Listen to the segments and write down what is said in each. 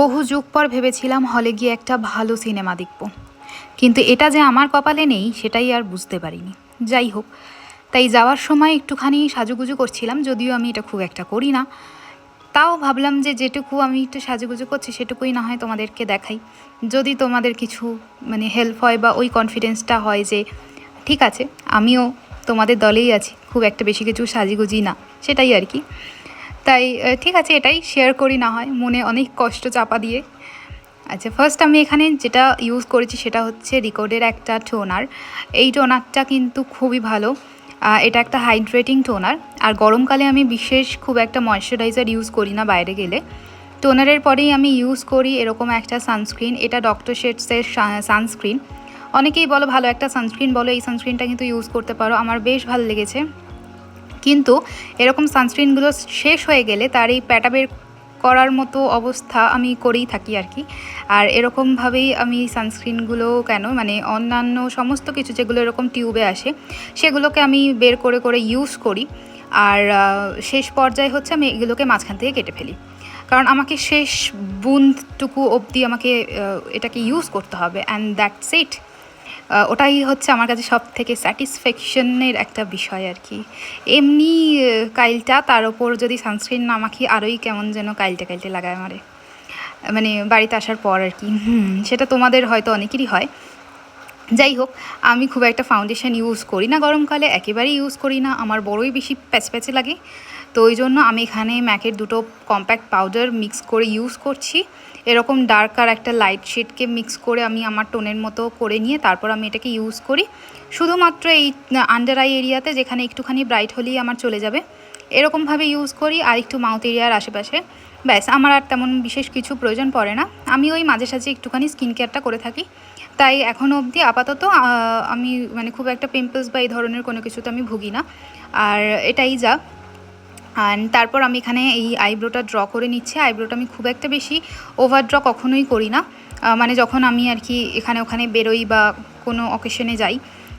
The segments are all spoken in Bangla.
বহু যুগ পর ভেবেছিলাম হলে গিয়ে একটা ভালো সিনেমা দেখব, কিন্তু এটা যে আমার কপালে নেই সেটাই আর বুঝতে পারিনি। যাই হোক, তাই যাওয়ার সময় একটুখানি সাজুগুজু করছিলাম, যদিও আমি এটা খুব একটা করি না। তাও ভাবলাম যে যেটুকু আমি একটু সাজুগুজু করছি সেটুকুই না হয় তোমাদেরকে দেখাই, যদি তোমাদের কিছু হেল্প হয় বা ওই কনফিডেন্সটা হয় যে ঠিক আছে আমিও তোমাদের দলেই আছি, খুব একটা বেশি কিছু সাজিগুজি না, সেটাই আর কি। তাই ঠিক আছে, এটাই শেয়ার করি না হয় মনে অনেক কষ্ট চাপা দিয়ে। আচ্ছা, ফার্স্ট আমি এখানে যেটা ইউজ করেছি সেটা হচ্ছে রিকর্ডের একটা টোনার। এই টোনারটা কিন্তু খুবই ভালো, এটা একটা হাইড্রেটিং টোনার। আর গরমকালে আমি বিশেষ খুব একটা ময়শ্চারাইজার ইউজ করি না বাইরে গেলে। টোনারের পরেই আমি ইউজ করি এরকম একটা সানস্ক্রিন, এটা ডক্টর শেটসের সানস্ক্রিন। অনেকেই বলো ভালো একটা সানস্ক্রিন বলো, এই সানস্ক্রিনটা কিন্তু ইউজ করতে পারো, আমার বেশ ভালো লেগেছে। কিন্তু এরকম সানস্ক্রিনগুলো শেষ হয়ে গেলে তার এই প্যাটা বের করার মতো অবস্থা আমি করেই থাকি আর কি। আর এরকমভাবেই আমি সানস্ক্রিনগুলো অন্যান্য সমস্ত কিছু যেগুলো এরকম টিউবে আসে সেগুলোকে আমি বের করে করে ইউজ করি। আর শেষ পর্যায়ে হচ্ছে আমি এগুলোকে মাঝখান থেকে কেটে ফেলি, কারণ আমাকে শেষ বুঁদটুকু অবধি আমাকে এটাকে ইউজ করতে হবে, অ্যান্ড দ্যাটস ইট। ওটাই হচ্ছে আমার কাছে সব থেকে স্যাটিসফ্যাকশনের একটা বিষয় আর কি। এমনি কাইলটা, তার ওপর যদি সানস্ক্রিন না মাখি আরোই কেমন যেন কাইলটে কাইলটে লাগায় আমারে, বাড়িতে আসার পর আর কি। সেটা তোমাদের হয়তো অনেকেরই হয়। যাই হোক, আমি খুব একটা ফাউন্ডেশন ইউজ করি না গরমকালে, একেবারেই ইউজ করি না, আমার বড়ই বেশি প্যাচপ্যাচে লাগে। তো ওই জন্য আমি এখানে ম্যাকের দুটো কম্প্যাক্ট পাউডার মিক্স করে ইউজ করছি। এরকম ডার্ক আর একটা লাইট শেডকে মিক্স করে আমি আমার টোনের মতো করে নিয়ে তারপর আমি এটাকে ইউজ করি শুধুমাত্র এই আন্ডার আই এরিয়াতে, যেখানে একটুখানি ব্রাইট হলেই আমার চলে যাবে, এরকমভাবে ইউজ করি। আর একটু মাউথ এরিয়ার আশেপাশে, ব্যাস, আমার আর তেমন বিশেষ কিছু প্রয়োজন পড়ে না। আমি ওই মাঝে সাঝে একটুখানি স্কিন কেয়ারটা করে থাকি। তাই এখনও অবধি আপাতত আমি খুব একটা পিম্পলস বা এই ধরনের কোনো কিছুতে আমি ভুগি না। আর এটাই যা। অ্যান্ড তারপর আমি এখানে এই আইব্রোটা ড্র করে নিচ্ছি। আইব্রোটা আমি খুব একটা বেশি ওভার ড্র কখনোই করি না, যখন আমি আর কি এখানে ওখানে বেরোই বা কোনো অকেশনে যাই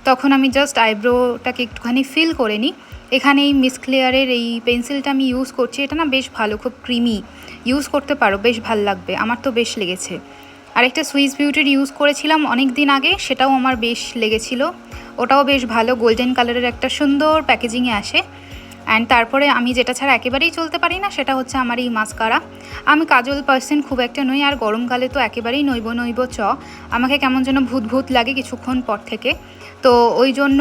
তখন আমি জাস্ট আইব্রোটাকে একটুখানি ফিল করে নিই। এখানে এই মিস ক্লিয়ারের এই পেন্সিলটা আমি ইউজ করছি, এটা না বেশ ভালো, খুব ক্রিমি, ইউজ করতে পারো, বেশ ভাল লাগবে, আমার তো বেশ লেগেছে। আরেকটা সুইস বিউটির ইউজ করেছিলাম অনেক দিন আগে, সেটাও আমার বেশ লেগেছিল, ওটাও বেশ ভালো, গোল্ডেন কালারের একটা সুন্দর প্যাকেজিংয়ে আসে। অ্যান্ড তারপরে আমি যেটা ছাড়া একেবারেই চলতে পারি না সেটা হচ্ছে আমার এই মাস্কারা। আমি কাজল পার্সন খুব একটা নই, আর গরমকালে তো একেবারেই নইব নইব আমাকে কেমন যেন ভূত ভূত লাগে কিছুক্ষণ পর থেকে। তো ওই জন্য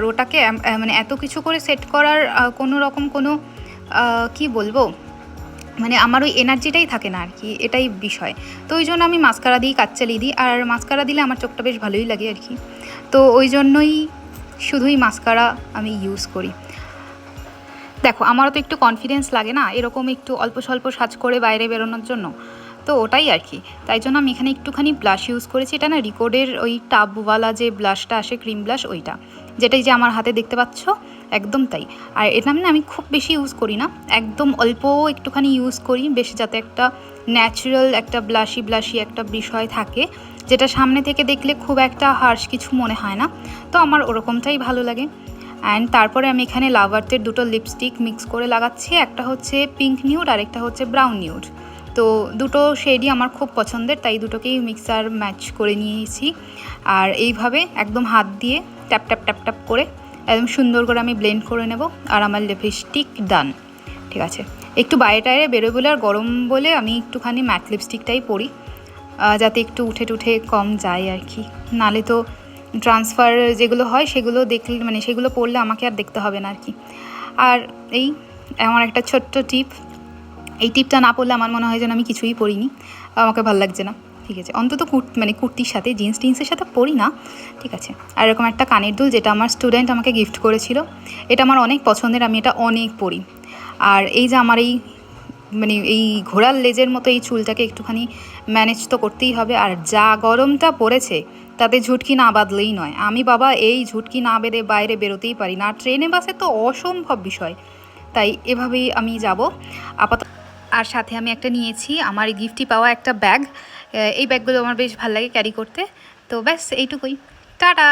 ওটাকে এত কিছু করে সেট করার কোনো রকম কোনো কি বলবো, আমার ওই এনার্জিটাই থাকে না আর কি, এটাই বিষয়। তো ওই জন্য আমি মাস্কারা দিই, কাজ চালিয়ে দিই, আর মাস্কারা দিলে আমার চোখটা বেশ ভালোই লাগে আর কি। তো ওই জন্যই শুধুই মাস্কারা আমি ইউজ করি। দেখো, আমারও তো একটু কনফিডেন্স লাগে না এরকম একটু অল্প স্বল্প সাজ করে বাইরে বেরোনোর জন্য, তো ওটাই আর কি। তাই জন্য আমি এখানে একটুখানি ব্লাশ ইউজ করেছি, এটা না রিকোডের ওই টাবওয়ালা যে ব্লাশটা আসে, ক্রিম ব্লাশ, ওইটা, যেটাই যে আমার হাতে দেখতে পাচ্ছ, একদম তাই। আর এটা আমি খুব বেশি ইউজ করি না, একদম অল্প একটুখানি ইউজ করি, বেশ যাতে একটা ন্যাচারাল একটা ব্লাশি ব্লাশি একটা বিষয় থাকে, যেটা সামনে থেকে দেখলে খুব একটা হার্শ কিছু মনে হয় না। তো আমার ওরকমটাই ভালো লাগে। অ্যান্ড তারপরে আমি এখানে লাভ আর্থের দুটো লিপস্টিক মিক্স করে লাগাচ্ছি, একটা হচ্ছে পিঙ্ক নিউড আর একটা হচ্ছে ব্রাউন নিউড। তো দুটো শেডই আমার খুব পছন্দের, তাই দুটোকেই মিক্সার ম্যাচ করে নিয়েছি। আর এইভাবে একদম হাত দিয়ে ট্যাপ ট্যাপ ট্যাপ ট্যাপ করে একদম সুন্দর করে আমি ব্লেন্ড করে নেব, আর আমার লিপস্টিক ডান। ঠিক আছে, একটু বাইরে টাইরে বেরোয় বলে আর গরম বলে আমি একটুখানি ম্যাট লিপস্টিকটাই পরি, যাতে একটু উঠে টুঠে কম যায় আর কি। নালে তো ট্রান্সফার যেগুলো হয় সেগুলো দেখলে সেগুলো পড়লে আমাকে আর দেখতে হবে না আর কি। আর এই আমার একটা ছোট্ট টিপ, এই টিপটা না পড়লে আমার মনে হয় যেন আমি কিছুই পরিনি, আমাকে ভালো লাগছে না। ঠিক আছে, অন্তত কুর্তির সাথে, জিন্স টিন্সের সাথে পরি না, ঠিক আছে। আর এরকম একটা কানের দুল, যেটা আমার স্টুডেন্ট আমাকে গিফট করেছিল, এটা আমার অনেক পছন্দের, আমি এটা অনেক পরি। আর এই যে আমার এই এই ঘোড়ার লেজের মতো এই চুলটাকে একটুখানি ম্যানেজ তো করতেই হবে। আর যা গরমটা পড়েছে তাতে ঝুটকি না বাঁধলেই নয়, আমি বাবা এই ঝুটকি না বেঁধে বাইরে বেরোতেই পারি না, আর ট্রেনে বাসে তো অসম্ভব বিষয়। তাই এভাবেই আমি যাব আপাতত। আর সাথে আমি একটা নিয়েছি আমার গিফটই পাওয়া একটা ব্যাগ, এই ব্যাগগুলো আমার বেশ ভালো লাগে ক্যারি করতে। তো ব্যাস এইটুকুই, টাটা।